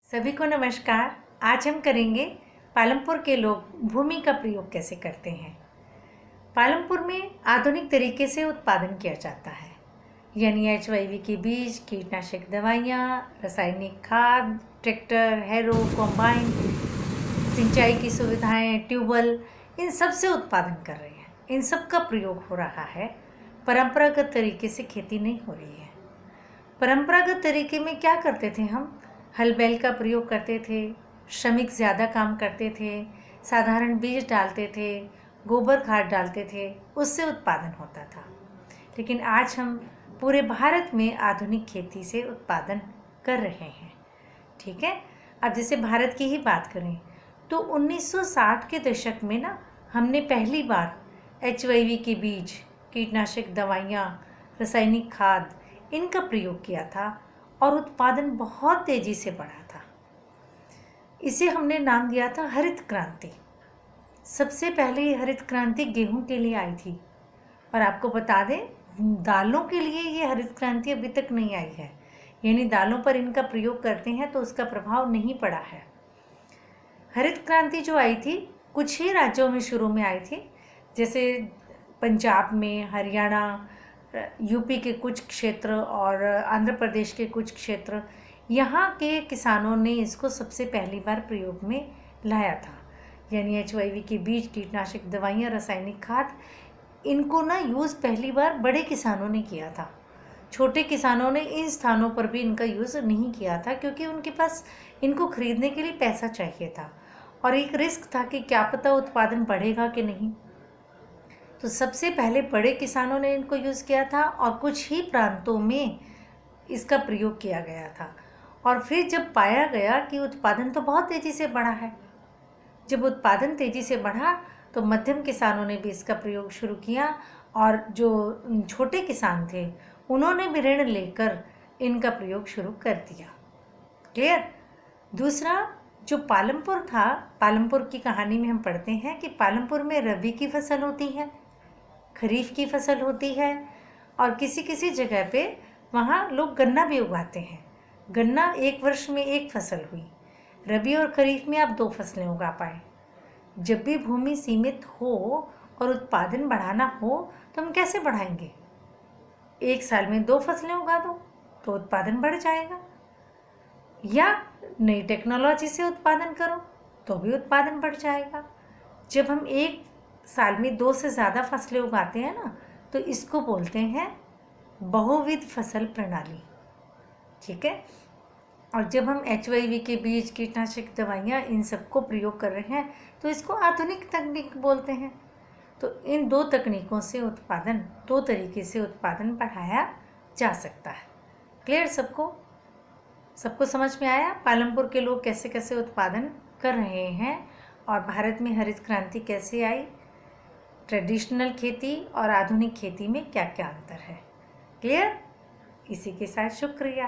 सभी को नमस्कार। आज हम करेंगे पालमपुर के लोग भूमि का प्रयोग कैसे करते हैं। पालमपुर में आधुनिक तरीके से उत्पादन किया जाता है, यानी HYV के बीज, कीटनाशक दवाइयाँ, रासायनिक खाद, ट्रैक्टर, हैरो, कॉम्बाइन, सिंचाई की सुविधाएं, ट्यूबवेल, इन सब से उत्पादन कर रहे हैं। इन सब का प्रयोग हो रहा है। परंपरागत तरीके से खेती नहीं हो रही है। परंपरागत तरीके में क्या करते थे हम? हल बैल का प्रयोग करते थे, श्रमिक ज़्यादा काम करते थे, साधारण बीज डालते थे, गोबर खाद डालते थे, उससे उत्पादन होता था। लेकिन आज हम पूरे भारत में आधुनिक खेती से उत्पादन कर रहे हैं। ठीक है। अब जैसे भारत की ही बात करें तो 1960 के दशक में ना हमने पहली बार HYV के बीज, कीटनाशक दवाइयाँ, रासायनिक खाद, इनका प्रयोग किया था और उत्पादन बहुत तेज़ी से बढ़ा था। इसे हमने नाम दिया था हरित क्रांति। सबसे पहले ये हरित क्रांति गेहूं के लिए आई थी, और आपको बता दें दालों के लिए ये हरित क्रांति अभी तक नहीं आई है, यानी दालों पर इनका प्रयोग करते हैं तो उसका प्रभाव नहीं पड़ा है। हरित क्रांति जो आई थी कुछ ही राज्यों में शुरू में आई थी, जैसे पंजाब में, हरियाणा, यूपी के कुछ क्षेत्र और आंध्र प्रदेश के कुछ क्षेत्र, यहाँ के किसानों ने इसको सबसे पहली बार प्रयोग में लाया था। यानी HYV के बीज, कीटनाशक दवाइयाँ, रासायनिक खाद, इनको ना यूज़ पहली बार बड़े किसानों ने किया था। छोटे किसानों ने इन स्थानों पर भी इनका यूज़ नहीं किया था, क्योंकि उनके पास इनको खरीदने के लिए पैसा चाहिए था और एक रिस्क था कि क्या पता उत्पादन बढ़ेगा कि नहीं। तो सबसे पहले बड़े किसानों ने इनको यूज़ किया था और कुछ ही प्रांतों में इसका प्रयोग किया गया था। और फिर जब पाया गया कि उत्पादन तो बहुत तेज़ी से बढ़ा है, जब उत्पादन तेज़ी से बढ़ा तो मध्यम किसानों ने भी इसका प्रयोग शुरू किया, और जो छोटे किसान थे उन्होंने भी ऋण लेकर इनका प्रयोग शुरू कर दिया। क्लियर। दूसरा जो पालमपुर था, पालमपुर की कहानी में हम पढ़ते हैं कि पालमपुर में रबी की फसल होती है, खरीफ की फसल होती है, और किसी किसी जगह पे वहाँ लोग गन्ना भी उगाते हैं। गन्ना एक वर्ष में एक फसल हुई, रबी और खरीफ में आप 2 फसलें उगा पाए। जब भी भूमि सीमित हो और उत्पादन बढ़ाना हो तो हम कैसे बढ़ाएंगे? एक साल में 2 फसलें उगा दो तो उत्पादन बढ़ जाएगा, या नई टेक्नोलॉजी से उत्पादन करो तो भी उत्पादन बढ़ जाएगा। जब हम एक साल में 2 से ज़्यादा फसलें उगाते हैं ना, तो इसको बोलते हैं बहुविध फसल प्रणाली। ठीक है। और जब हम HYV के बीज, कीटनाशक दवाइयाँ, इन सबको प्रयोग कर रहे हैं तो इसको आधुनिक तकनीक बोलते हैं। तो इन 2 तकनीकों से उत्पादन, 2 तरीके से उत्पादन बढ़ाया जा सकता है। क्लियर सबको समझ में आया पालमपुर के लोग कैसे कैसे उत्पादन कर रहे हैं, और भारत में हरित क्रांति कैसे आई, ट्रेडिशनल खेती और आधुनिक खेती में क्या क्या अंतर है। क्लियर। इसी के साथ शुक्रिया।